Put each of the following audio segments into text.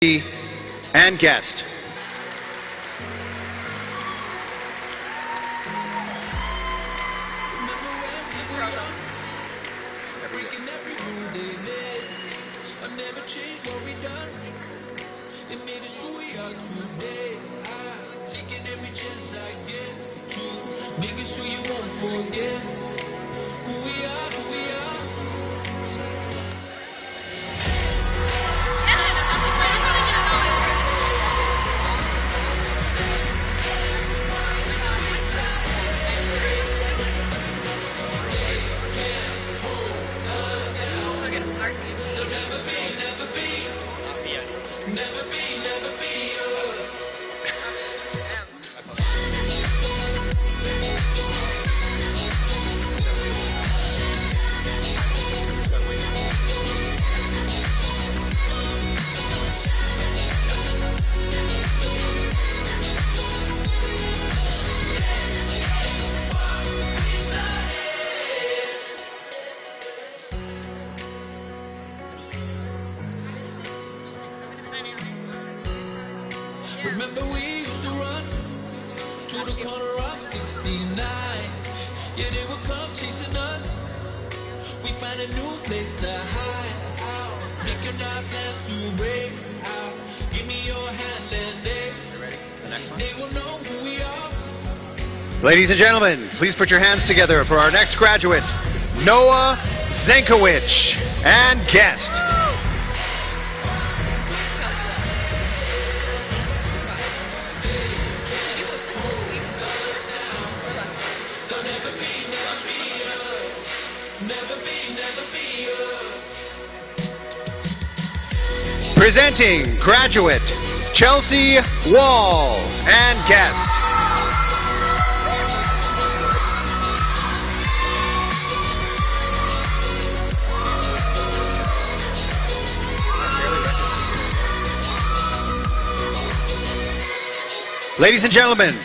and guest. Remember we used to run to the corner of 69. Yeah, they would come chasing us. We find a new place to hide out. Making our plans to break out. Give me your hand and they will know who we are. Ladies and gentlemen, please put your hands together for our next graduate, Noah Zankowicz, and guest. Presenting graduate Chelsea Wall and guest. Ladies and gentlemen,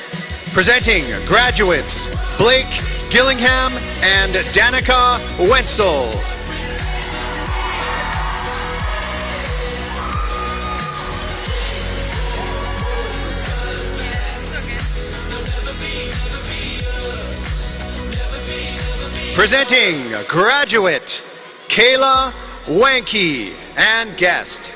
presenting graduates Blake Gillingham and Danica Wenzel. Presenting graduate Kayla Wanke and guest.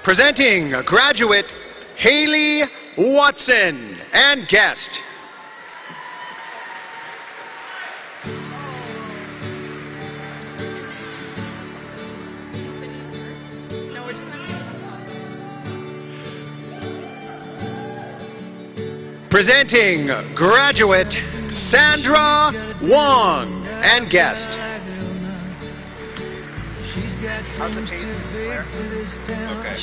Presenting graduate Haley Watson and guest. Presenting graduate Sandra Wong and guest. How's the pace? Okay.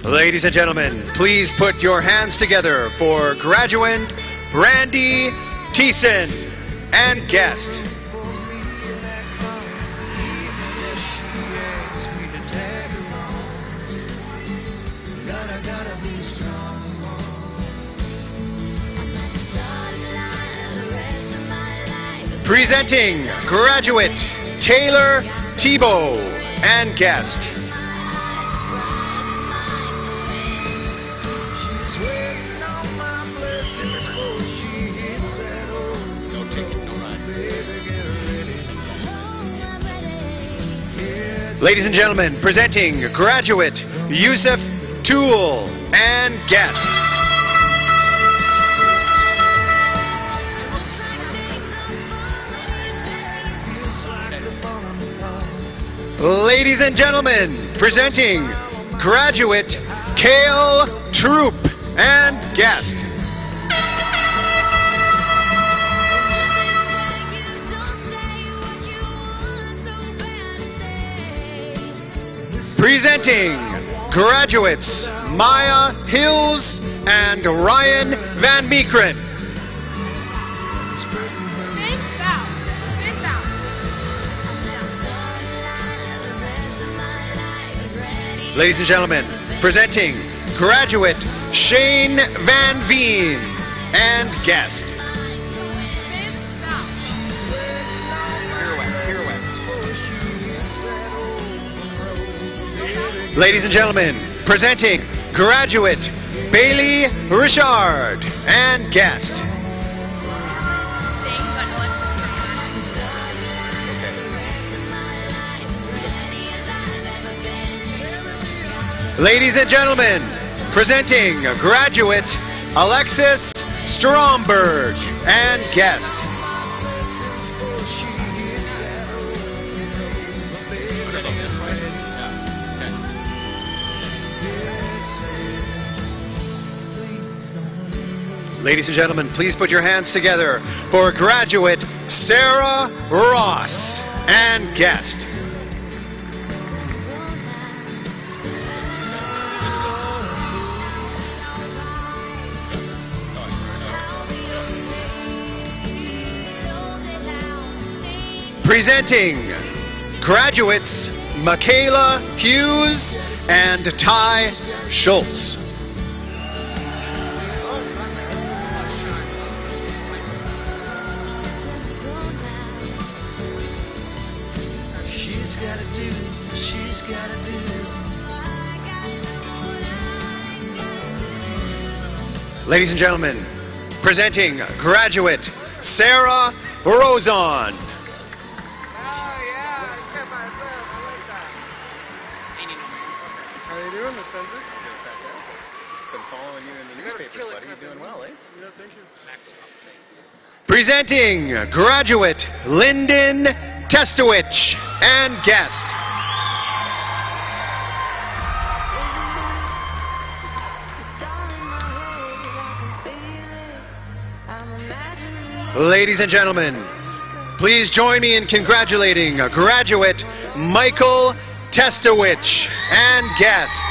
Ladies and gentlemen, please put your hands together for graduate Brandy Thiessen and guest. Presenting graduate Taylor Tebow and guest. Ladies and gentlemen, presenting graduate Yusuf Tool and guest. Ladies and gentlemen, presenting graduate Kale Troop and guest. Presenting graduates Maya Hills and Ryan Van Meekeren. Ladies and gentlemen, presenting graduate Shane Van Veen and guest. Ladies and gentlemen, presenting graduate Bailey Richard and guest. Ladies and gentlemen, presenting graduate Alexis Stromberg and guest. Ladies and gentlemen, please put your hands together for graduate Sarah Ross and guest. Presenting graduates Michaela Hughes and Ty Schultz. Ladies and gentlemen, presenting graduate Sarah Rosen. How you doing, Miss Spencer? Doing fantastic. Been following you in the newspapers, buddy. You're doing well, eh? Yeah, thank you. Presenting graduate Lyndon Testowich and guest. Ladies and gentlemen, please join me in congratulating graduate Michael Testowich and guest.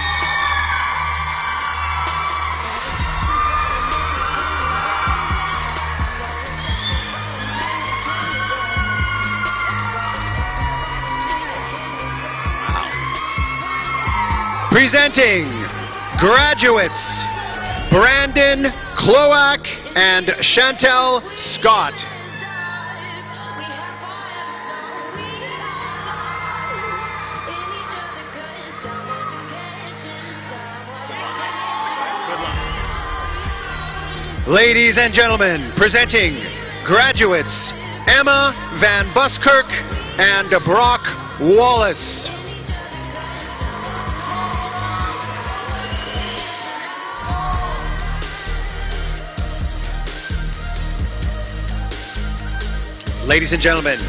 Presenting graduates Brandon Kloak and Chantel Scott. Ladies and gentlemen, presenting graduates Emma Van Buskirk and Brock Wallace. Ladies and gentlemen,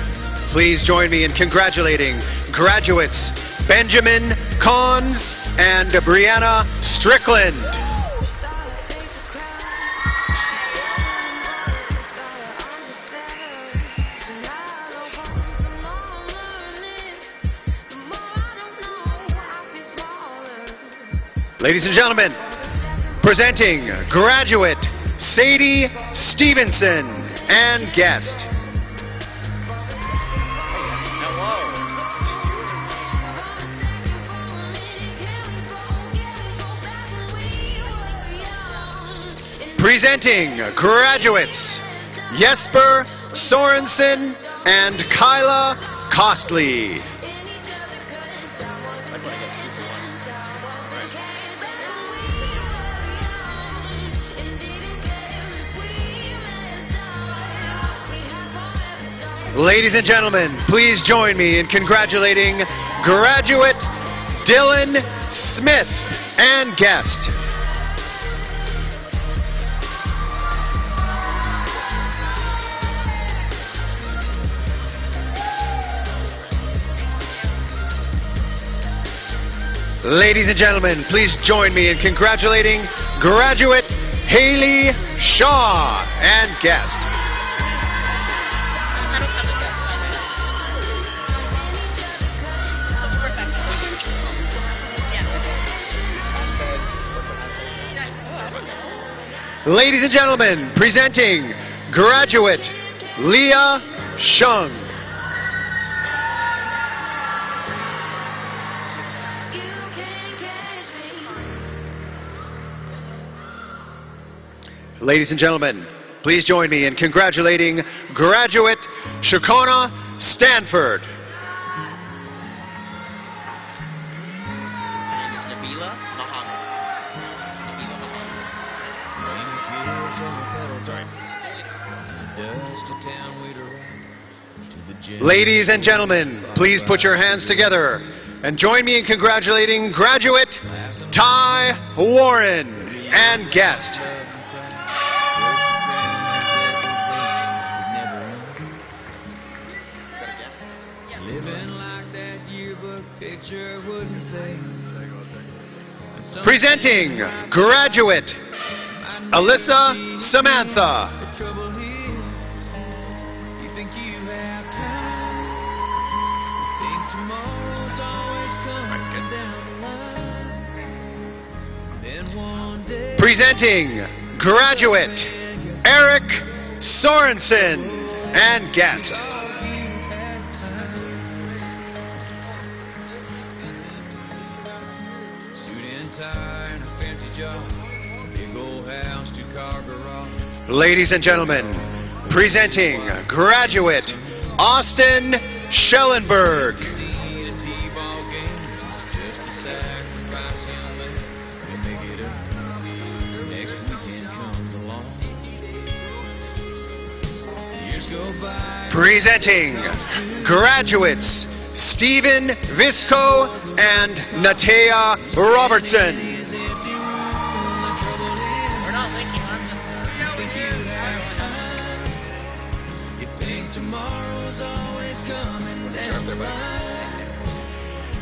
please join me in congratulating graduates Benjamin Cons and Brianna Strickland. Ladies and gentlemen, presenting graduate Sadie Stevenson and guest. Presenting graduates Jesper Sorensen and Kyla Costly. Ladies and gentlemen, please join me in congratulating graduate Dylan Smith and guest. Ladies and gentlemen, please join me in congratulating graduate Haley Shaw and guest. Ladies and gentlemen, presenting graduate Leah Shung. Ladies and gentlemen, please join me in congratulating graduate Shakona Stanford. Ladies and gentlemen, please put your hands together and join me in congratulating graduate Ty Warren and guest. Presenting graduate Alyssa Samantha. Presenting graduate Eric Sorensen and guest. Ladies and gentlemen, presenting graduate Austin Schellenberg. Presenting graduates Stephen Visco and Natea Robertson.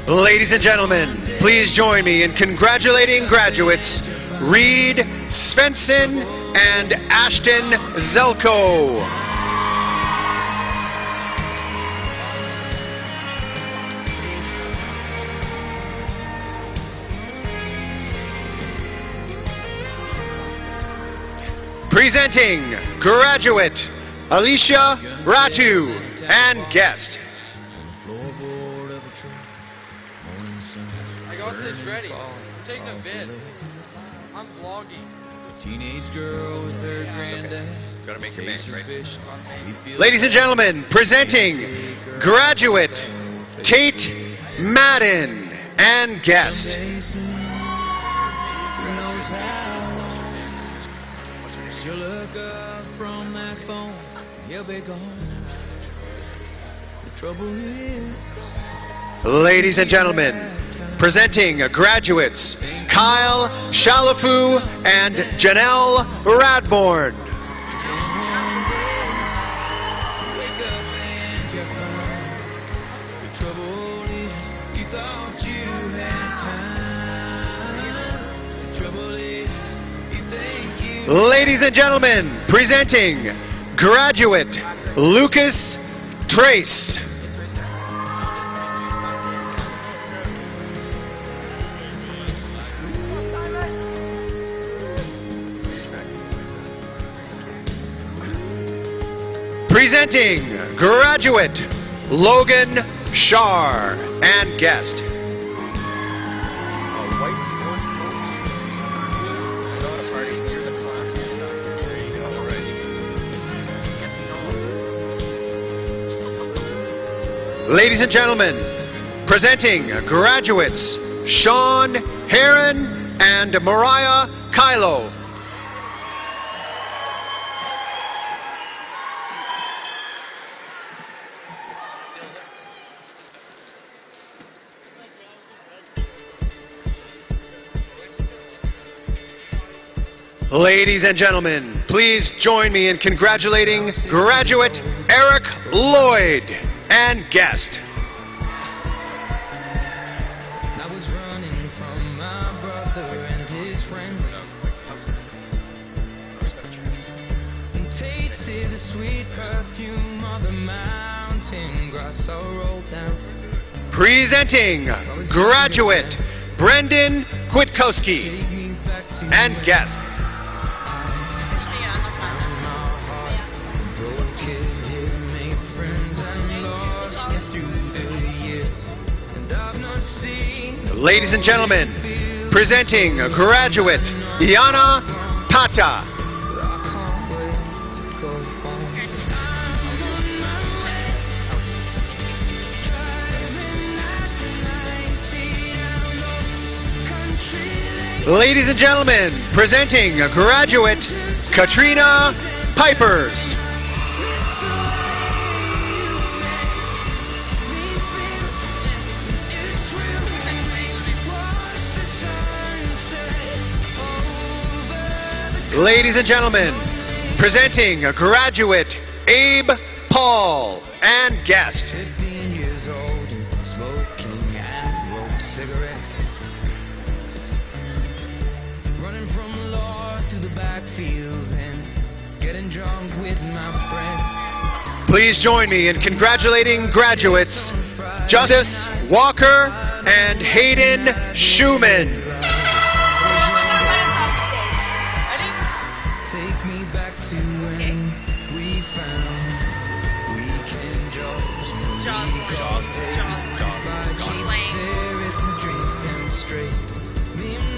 Ladies and gentlemen, please join me in congratulating graduates Reed Svensson and Ashton Zelko. Presenting graduate Alicia Ratu and guest. I got this ready. I'm taking a vid. I'm vlogging. Teenage girl with her granddad. Gotta make your match, right? Ladies and gentlemen, presenting graduate Tate Madden and guest. You look up from that phone, you'll be gone. The trouble is, Ladies and gentlemen, presenting graduates Kyle Shalafu and Janelle Radborn. wake up and you're fine. The trouble is, you thought you had time. The trouble is, you think you. Ladies and gentlemen, presenting graduate Lucas Trace. Presenting graduate Logan Shar and guest. Ladies and gentlemen, presenting graduates Sean Heron and Mariah Kylo. Ladies and gentlemen, please join me in congratulating graduate Eric Lloyd and guest. I was running from my brother and his friends, and tasted the sweet perfume of the mountain grass I rolled down. Presenting graduate Brendan Kwiatkowski and guest. Ladies and gentlemen, presenting graduate Iana Pata. Ladies and gentlemen, presenting graduate Katrina Pipers. Ladies and gentlemen, presenting graduate Abe Paul and guest. 15 years old and smoking and rolled cigarettes. Running from law through the backfields and getting drunk with my friends. Please join me in congratulating graduates Justice Walker and Hayden Schumann. Take me back to when we found weekend jobs.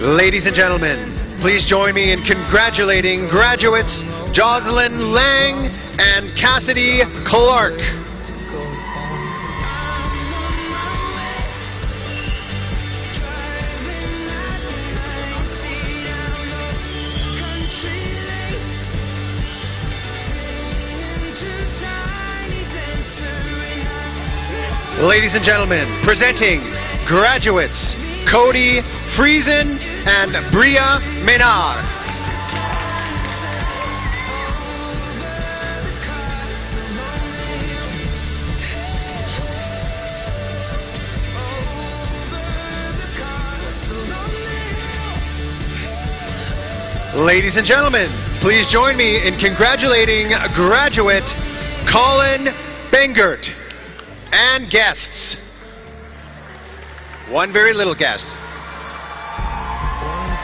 Ladies and gentlemen, please join me in congratulating graduates Jocelyn Lang and Cassidy Clark. Ladies and gentlemen, presenting graduates Cody Friesen and Bria Menard. Ladies and gentlemen, please join me in congratulating graduate Colin Bengert and guests. One very little guest. One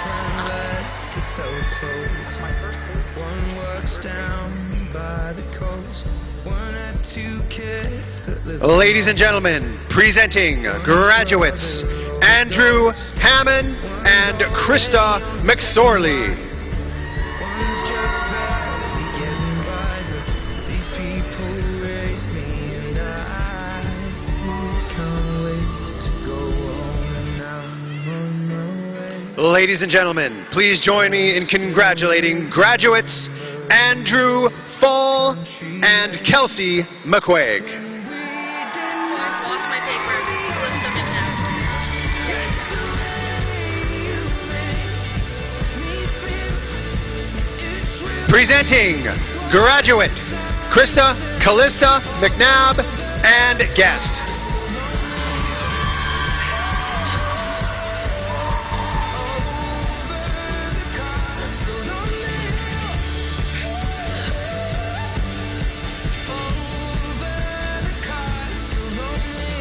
friend left to sell clothes. One works down by the coast. One had 2 kids that lived. Ladies and gentlemen, presenting graduates Andrew Hammond and Krista McSorley. One's just barely getting by, but these people raised me, and I can't wait to go home, and now I'm on my way. Ladies and gentlemen, please join me in congratulating graduates Andrew Fall and Kelsey McQuaig. Lost my papers. List them in now. Presenting graduate Krista Callista McNabb and guest.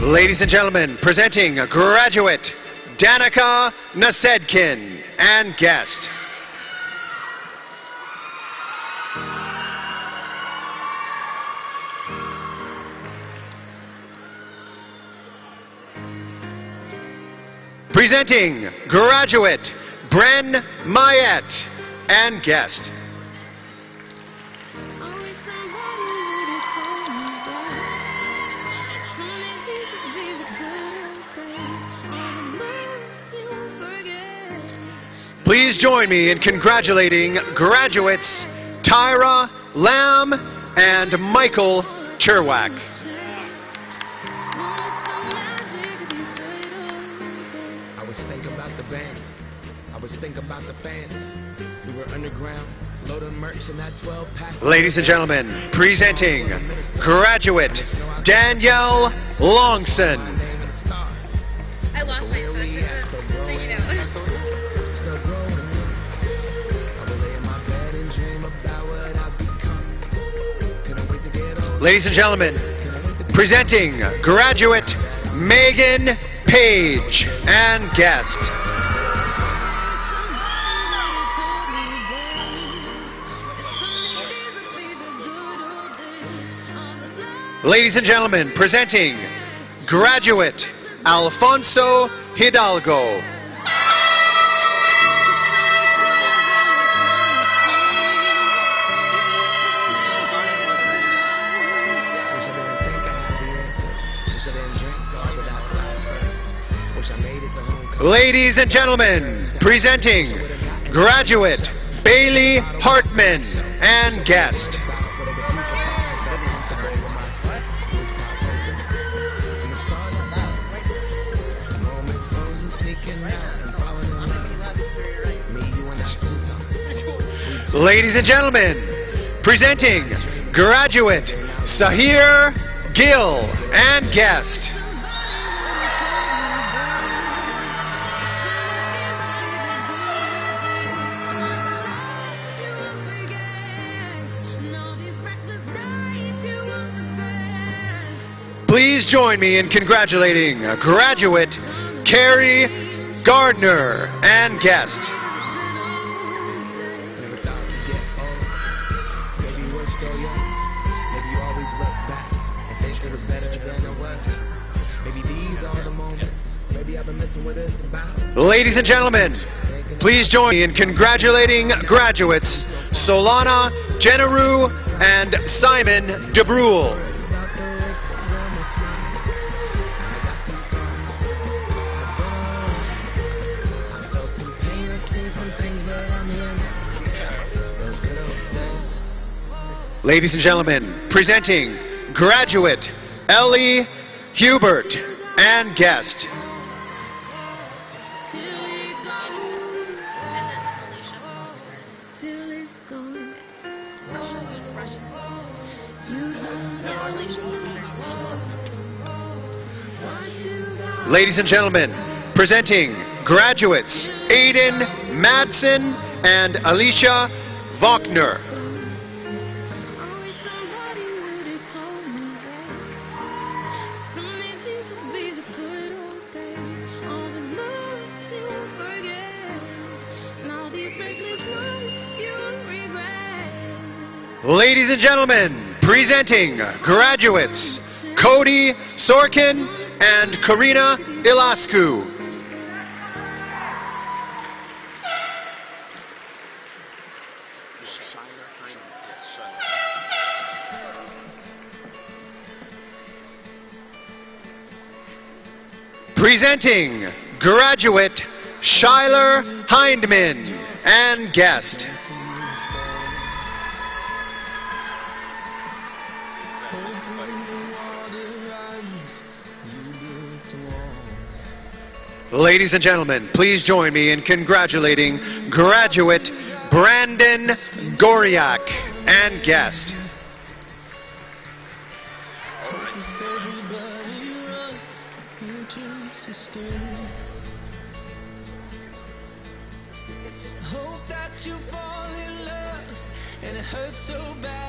Ladies and gentlemen, presenting graduate Danica Nasedkin and guest. Presenting graduate Bren Mayette and guest. Please join me in congratulating graduates Tyra Lamb and Michael Cherwak. I was thinking about the band. I was thinking about the fans. We were underground, loading merch in that 12-pack. Ladies and gentlemen, presenting graduate Danielle Longson. I lost my sister. So you know. Ladies and gentlemen, presenting graduate Megan Page and guest. Ladies and gentlemen, presenting graduate Alfonso Hidalgo. Ladies and gentlemen, presenting graduate Bailey Hartman and guest. Ladies and gentlemen, presenting graduate Sahir Gill and guest. Please join me in congratulating graduate Carrie Gardner and guest. Ladies and gentlemen, please join me in congratulating graduates Solana Jenaru and Simon DeBrule. Ladies and gentlemen, presenting graduate Ellie Hubert and guest. Ladies and gentlemen, presenting graduates Aiden Madsen and Alicia Faulkner. Ladies and gentlemen, presenting graduates Cody Sorkin and Karina Ilascu. Presenting graduate Shyler Hindman and guest. Ladies and gentlemen, please join me in congratulating graduate Brandon Goriak and guest.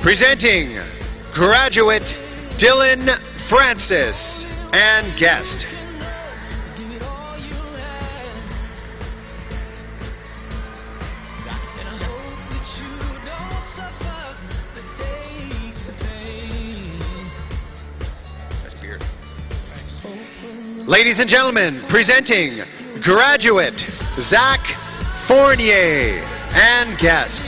Presenting graduate Dylan Francis and guest. Ladies and gentlemen, presenting graduate Zach Fournier and guest.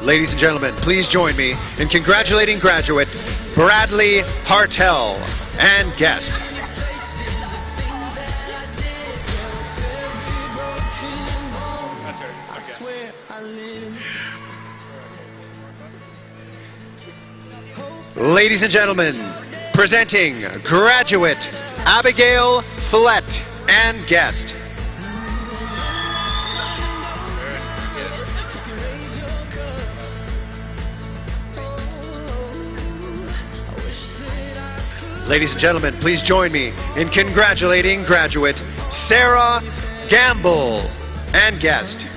Ladies and gentlemen, please join me in congratulating graduate Bradley Hartel and guest. Ladies and gentlemen, presenting graduate Abigail Flett and guest. Ladies and gentlemen, please join me in congratulating graduate Sarah Gamble and guest.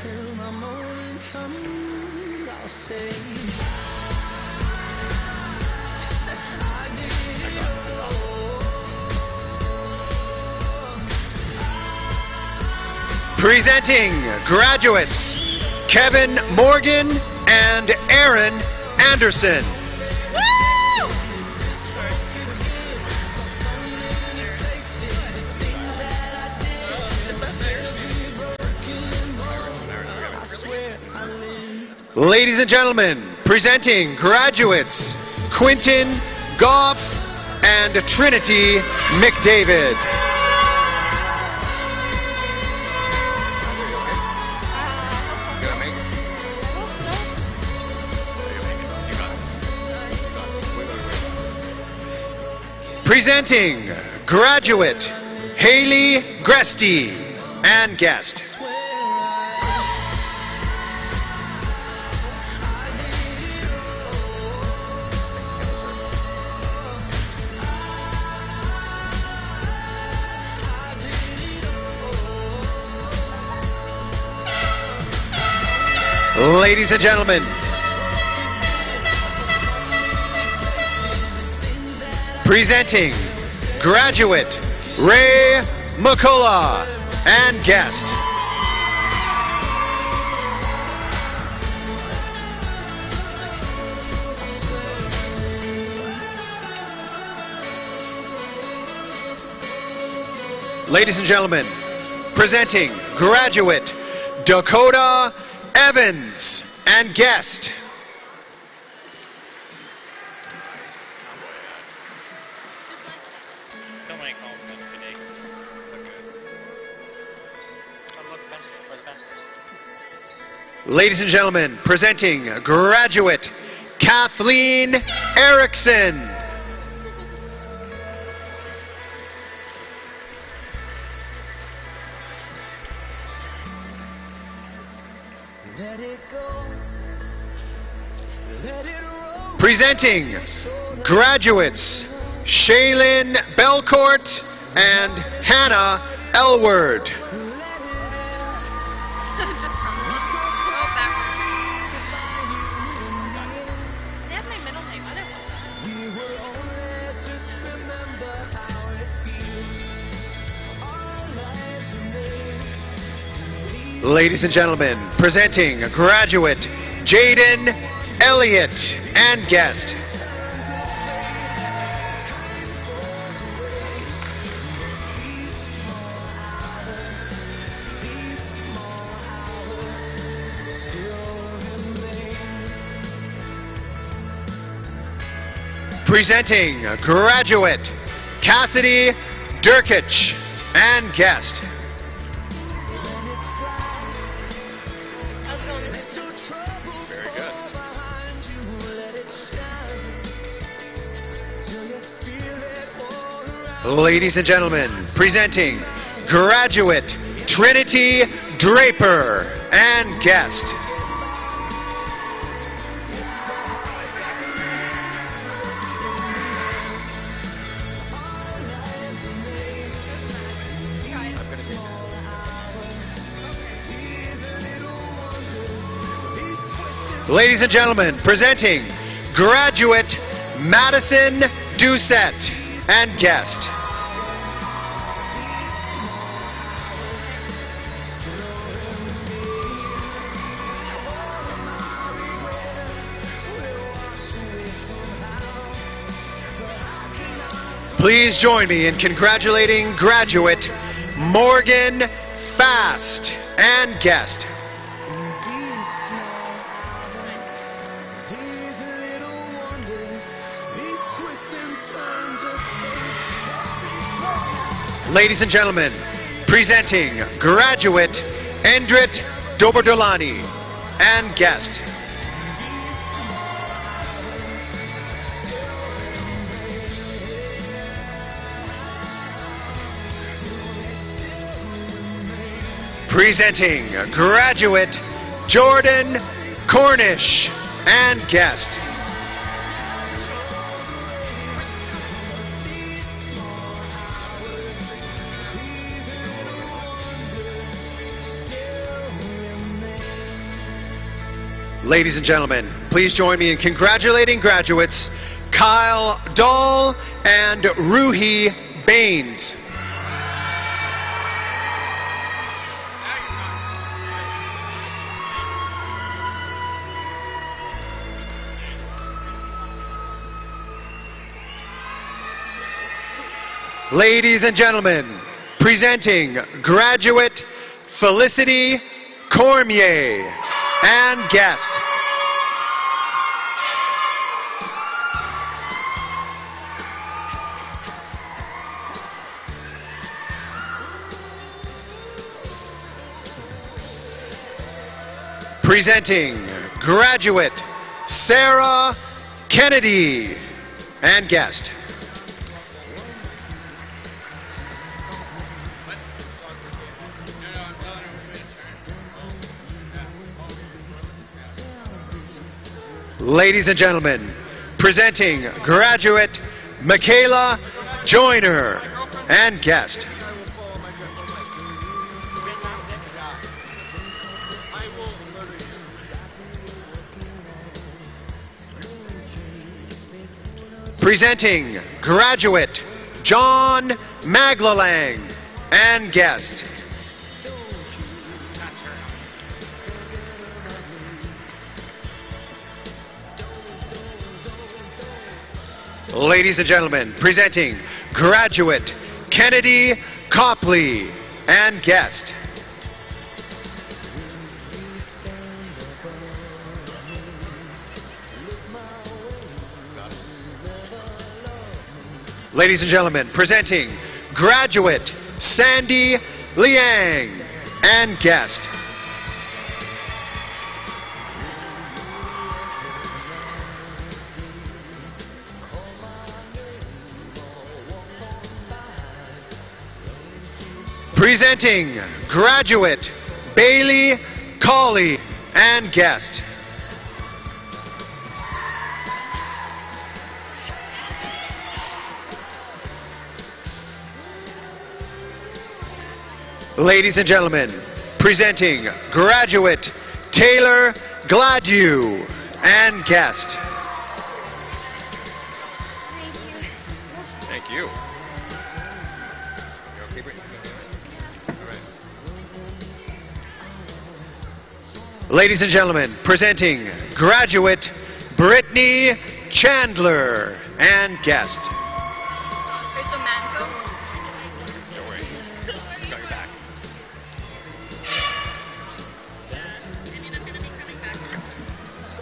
Presenting graduates Kevin Morgan and Aaron Anderson. Ladies and gentlemen, presenting graduates Quinton Goff and Trinity McDavid. Presenting graduate Haley Gresty and guest. Ladies and gentlemen, presenting graduate Ray McCullough and guest. Ladies and gentlemen, presenting graduate Dakota Evans and guest. Don't make compliments today. Look good. I'll look best for the bestest. Ladies and gentlemen, presenting graduate Kathleen Erickson. Let it go. Let it roll. Presenting graduates Shaylin Belcourt and Hannah Elward. Just go backwards. They have my middle name. I don't want that. We will only just remember how it feels. Our lives are made. Ladies and gentlemen, presenting graduate Jaden Elliott and guest. Presenting graduate Cassidy Durkich and guest. How's it going with it? Very good. Ladies and gentlemen, presenting graduate Trinity Draper and guest. Ladies and gentlemen, presenting graduate Madison Doucette and guest. Please join me in congratulating graduate Morgan Fast and guest. Ladies and gentlemen, presenting graduate Endrit Doberdolani and guest. Presenting graduate Jordan Cornish and guest. Ladies and gentlemen, please join me in congratulating graduates Kyle Dahl and Ruhi Baines. Ladies and gentlemen, presenting graduate Felicity Cormier and guest. presenting graduate Sarah Kennedy and guest. Ladies and gentlemen, presenting graduate Michaela Joyner and guest. Presenting graduate John Maglalang and guest. Ladies and gentlemen, presenting graduate Kennedy Copley and guest. Ladies and gentlemen, presenting graduate Sandy Liang and guest. Presenting graduate Bailey Colley and guest. Ladies and gentlemen, presenting graduate Taylor Gladue and guest. Thank you. You okay, Brittany? All right. Ladies and gentlemen, presenting graduate Brittany Chandler and guest. Don't worry. Got your back.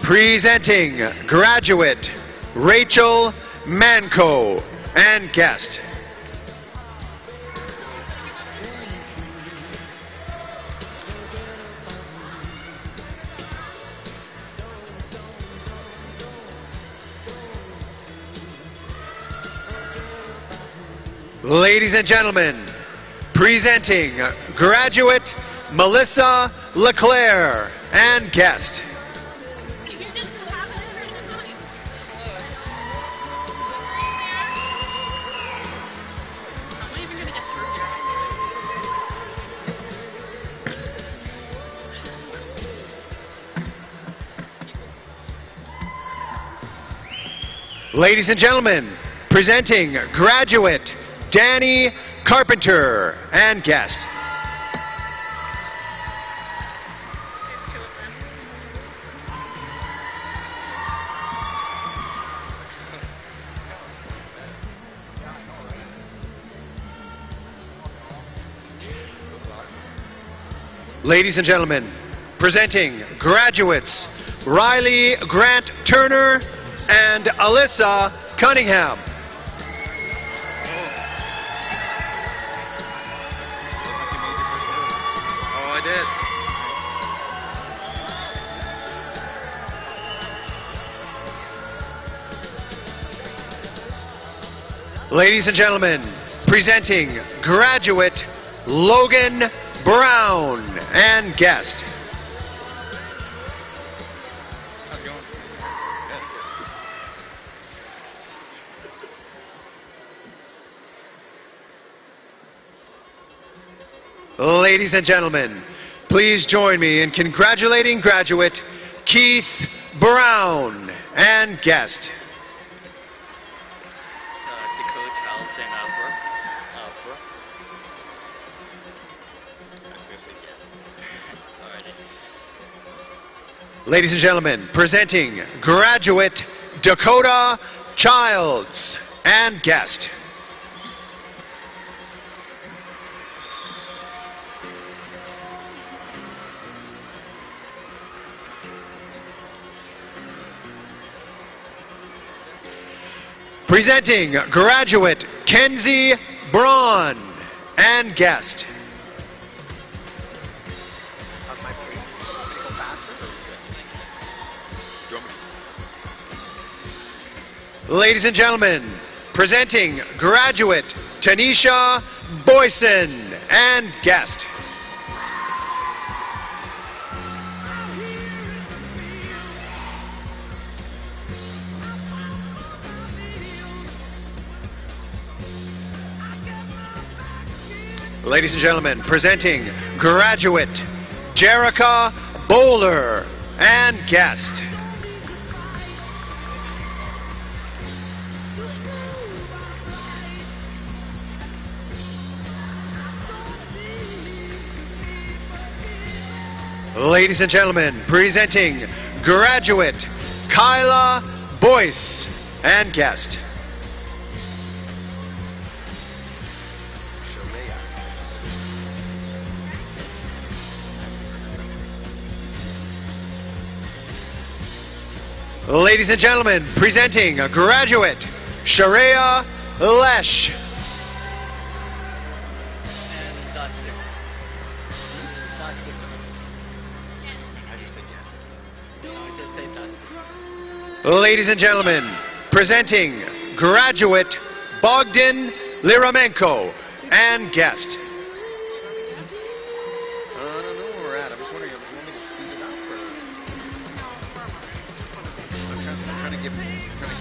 Presenting graduate Rachel Manco and guest. Ladies and gentlemen, presenting graduate Melissa LeClaire and guest. Ladies and gentlemen, presenting graduate Danny Carpenter and guest. Ladies and gentlemen, presenting graduates Riley Grant Turner and Alyssa Cunningham. Oh, I did. Ladies and gentlemen, presenting graduate Logan Brown and guest. How's it going? Good. Ladies and gentlemen, please join me in congratulating graduate Keith Brown and guest. Dakota Childs and Brooke. I was going to say yes. Alrighty. Ladies and gentlemen, presenting graduate Dakota Childs and guest. Presenting graduate Kenzie Braun and guest. How's my break? Did it go faster? Ladies and gentlemen, presenting graduate Tanisha Boyson and guest. Ladies and gentlemen, presenting graduate Jerica Bowler and guest. Ladies and gentlemen, presenting graduate Kyla Boyce and guest. Ladies and gentlemen, presenting graduate Sharia Lesh. Ladies and gentlemen, presenting graduate Bogdan Liramenko and guest. I don't know where we're at. I'm just wondering if you want me to speed it up or... I'm trying to give you a little time.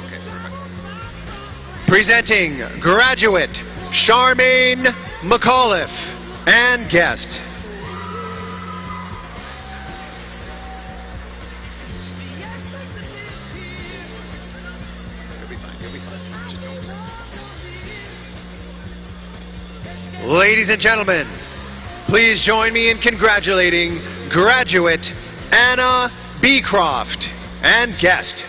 Okay, perfect. Presenting graduate Charmaine McAuliffe and guest. Ladies and gentlemen, please join me in congratulating graduate Anna Beecroft and guest.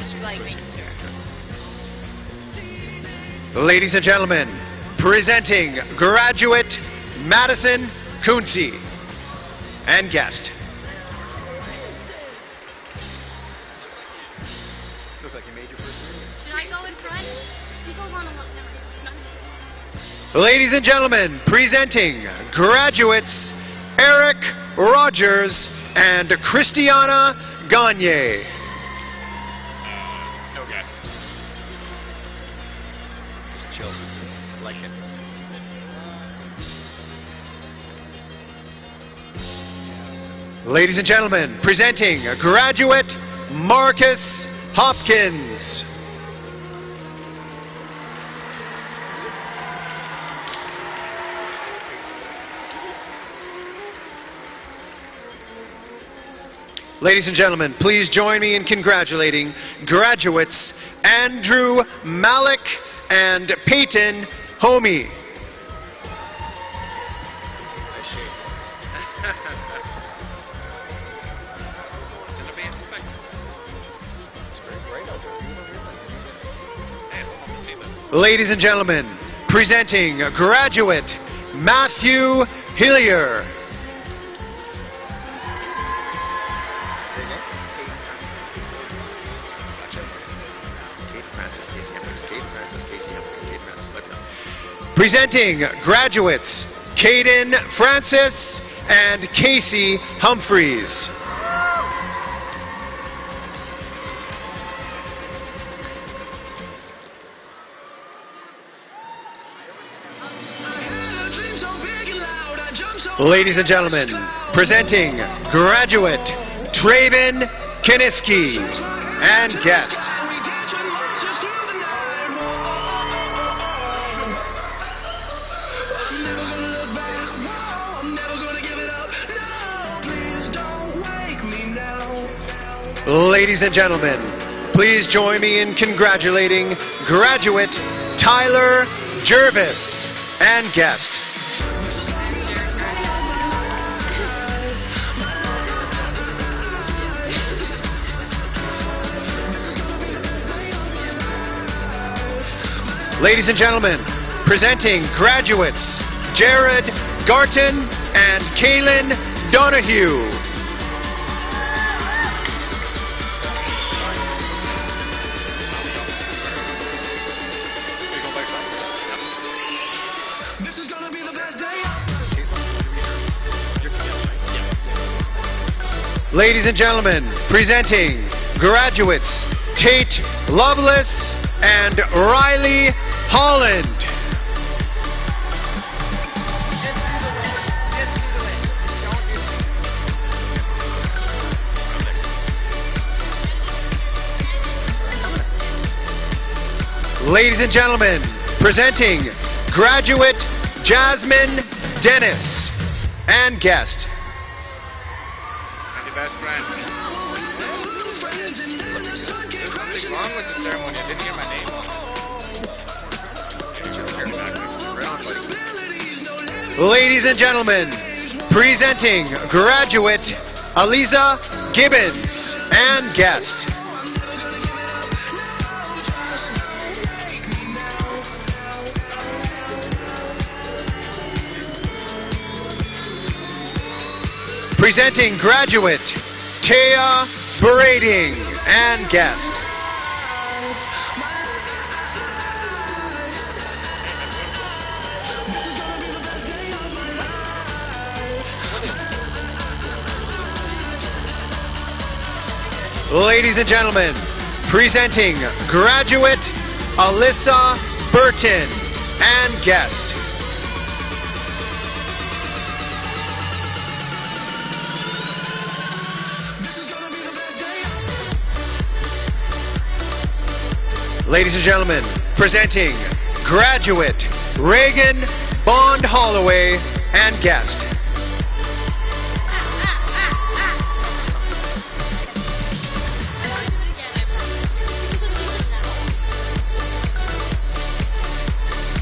Just like making sure. Ladies and gentlemen, presenting graduate Madison Kunze and guest. Look like you made your first move. Should I go in front? He goes on a look. Ladies and gentlemen, presenting graduates Eric Rogers and Christiana Gagne. No guest. Just chill. Like it. Ladies and gentlemen, presenting graduate Marcus Hopkins. Ladies and gentlemen, please join me in congratulating graduates Andrew Malik and Peyton Homey. Nice shape. Gonna be expected. It's very bright out there. You don't realize it. Hey, let me see them. Ladies and gentlemen, presenting graduate Matthew Hillier. Say again? Watch out. Kate Francis, Casey Humphries. Kate Francis, Casey Humphries. Kate Francis, let me know. Presenting graduates Caden Francis and Casey Humphries. Ladies and gentlemen, presenting graduate Traven Kiniski and guest. Ladies and gentlemen, please join me in congratulating graduate Tyler Jervis and guest. Ladies and gentlemen, presenting graduates Jared Garton and Kaylin Donahue. Ladies and gentlemen, presenting graduates Tate Lovelace and Riley Holland. Ladies and gentlemen, presenting graduate Jasmine Dennis and guest. And your best friend. There's something wrong with the ceremony. I didn't hear my name. Ladies and gentlemen, presenting graduate Aliza Gibbons and guest. Presenting graduate Taya Brading and guest. Ladies and gentlemen, presenting graduate Alyssa Burton and guest. Ladies and gentlemen, presenting graduate Reagan Bond Holloway and guest.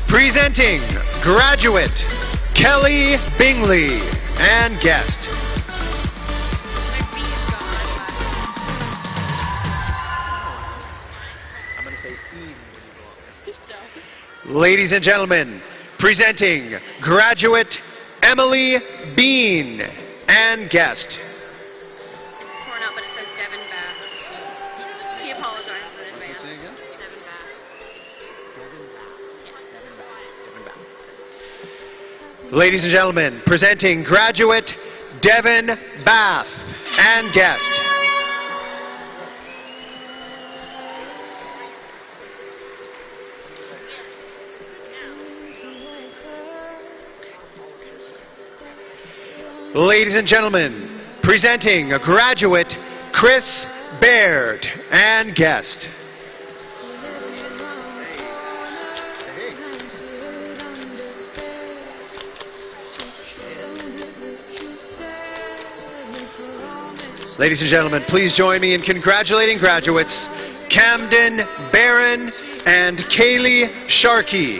Presenting graduate Kelly Bingley and guest. I'm going to say Eve when you go up. Ladies and gentlemen, presenting graduate Emily Bean and guest. It's torn up, but it says Devin Bath. He apologizes in advance. Say again? Devin Bath. Ladies and gentlemen, presenting graduate Devin Bath and guest. Ladies and gentlemen, presenting graduate Chris Baird and guest. Ladies and gentlemen, please join me in congratulating graduates Camden Barron and Kaylee Sharkey.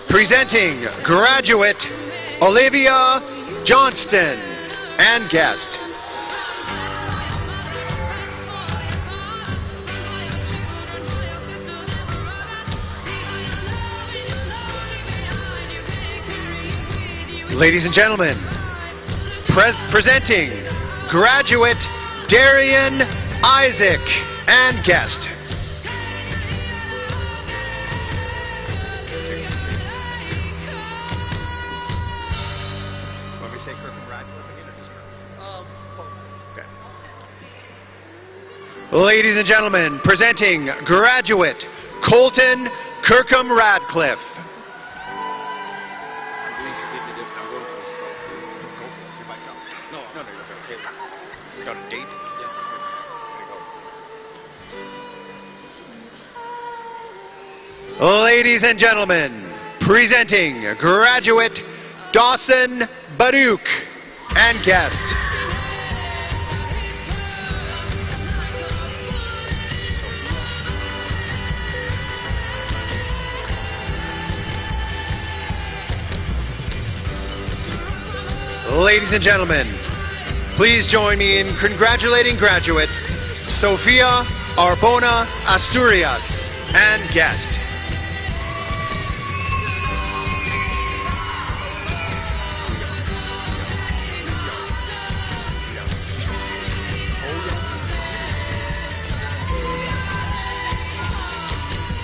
Presenting graduate Olivia Johnston and guest. Ladies and gentlemen, presenting graduate Darian Isaac and guest. Want me to say Kirkham Radcliffe again or just Kirkham? Okay. Ladies and gentlemen, presenting graduate Colton Kirkham Radcliffe. Got a date? Ladies and gentlemen, presenting graduate Dawson Baruch and guest. Ladies and gentlemen, please join me in congratulating graduate Sofia Arbona Asturias and guest.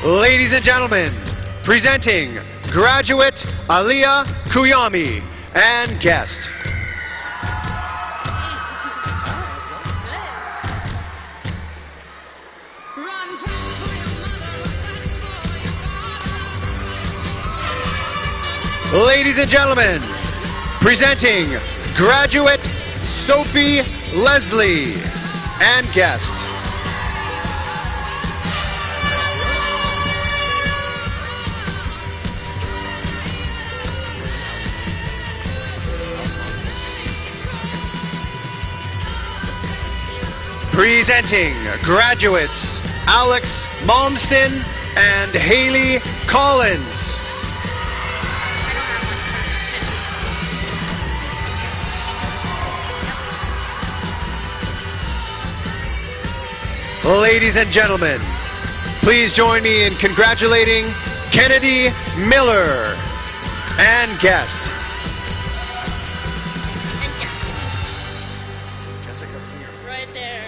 Ladies and gentlemen, presenting graduate Aliyah Kuyami and guest. Ladies and gentlemen, presenting graduate Sophie Leslie and guest. Presenting graduates Alex Malmston and Haley Collins. Ladies and gentlemen, please join me in congratulating Kennedy Miller and guest. Jessica Fear. Right there.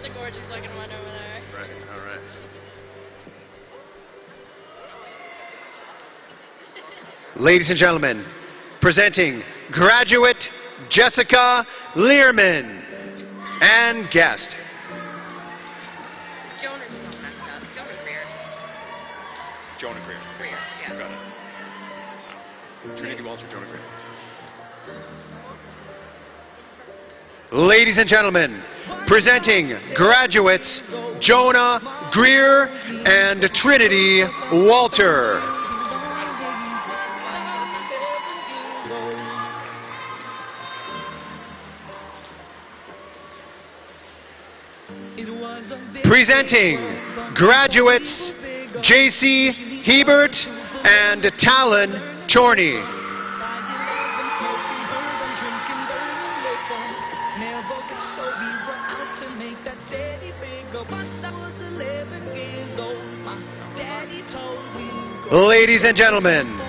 The gorgeous looking one over there. Right, all right. Ladies and gentlemen, presenting graduate Jessica Learman and guest. Jonah Greer. Greer, yeah. Got it. Trinity Walter, Jonah Greer. Ladies and gentlemen, presenting graduates Jonah Greer and Trinity Walter. Presenting graduates J.C. Hebert and Talon Chorney. Ladies and gentlemen,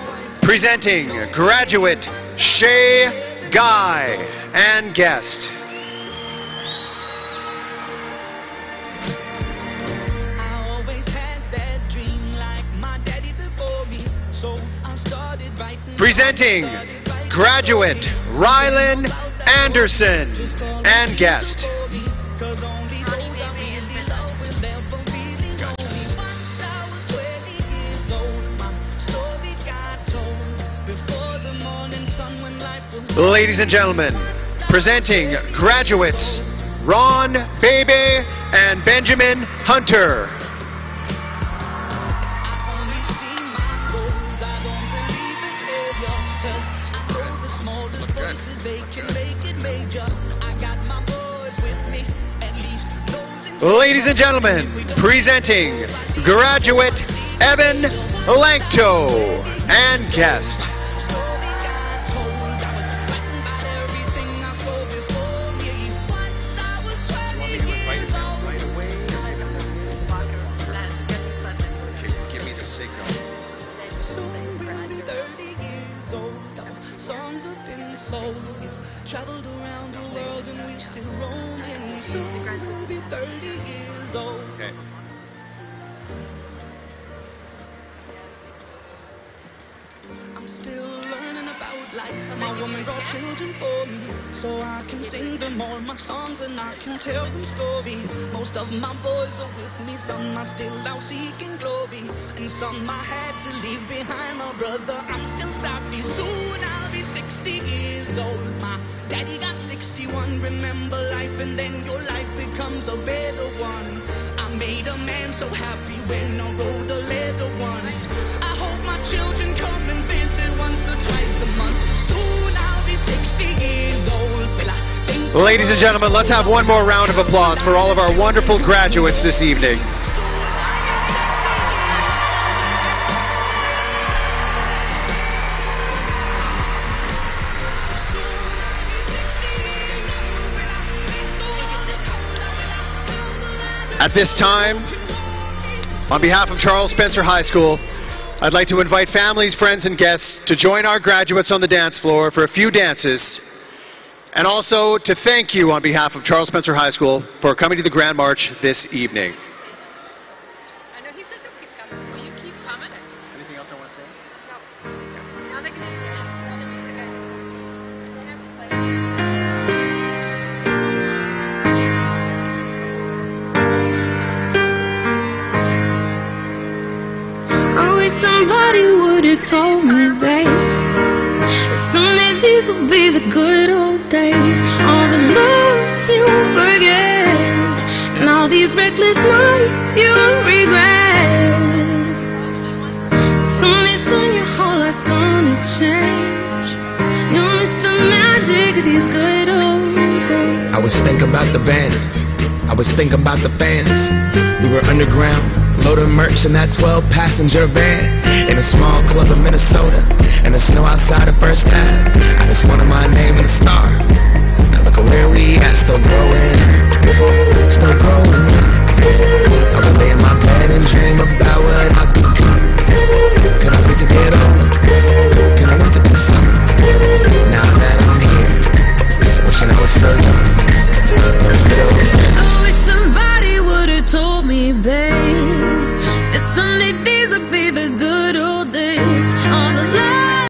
presenting graduate Shay Guy and guest. Presenting graduate Rylan Anderson and guest. Ladies and gentlemen, presenting graduates Ron Bebe and Benjamin Hunter. Ladies and gentlemen, presenting graduate Evan Lankto and guest. Traveled around the world and we still roaming. Soon we'll be 30 years old. Okay. I'm still learning about life. My woman brought children for me, so I can sing them all my songs and I can tell them stories. Most of my boys are with me, some are still out seeking glory, and some I had to leave behind. My brother, I'm still sorry. Soon I'll be 60 years old. My daddy got 61. Remember life, and then your life becomes a better one. I made a man so happy when I wrote a letter once. I hope my children come and visit once or twice a month. Soon I'll be 60 years old. Ladies and gentlemen, let's have one more round of applause for all of our wonderful graduates this evening. At this time, on behalf of Charles Spencer High School, I'd like to invite families, friends, and guests to join our graduates on the dance floor for a few dances, and also to thank you on behalf of Charles Spencer High School for coming to the Grand March this evening. I know he said they'll keep coming. else I want to say? No. Now they can just sing all the music at school. They never play. I wish somebody would have told me, babe, that someday these will be the good old days. All the love you won't forget, and all these reckless nights you won't regret. Someday soon your whole life's gonna change. You'll miss the magic of these good old days. I was thinking about the bands, I was thinking about the fans. We were underground, loading merch in that 12-passenger van, in a small club in Minnesota, and the snow outside the first time. I just wanted my name and a star. Now look at where we at, still growing, still growing. I would lay in my bed and dream about what I could become. Could I wait to get older? Could I wait to be something? Now that I'm here, wishing I was still young. Those good old days. I wish somebody would have told me, babe, that someday these would be the good old days.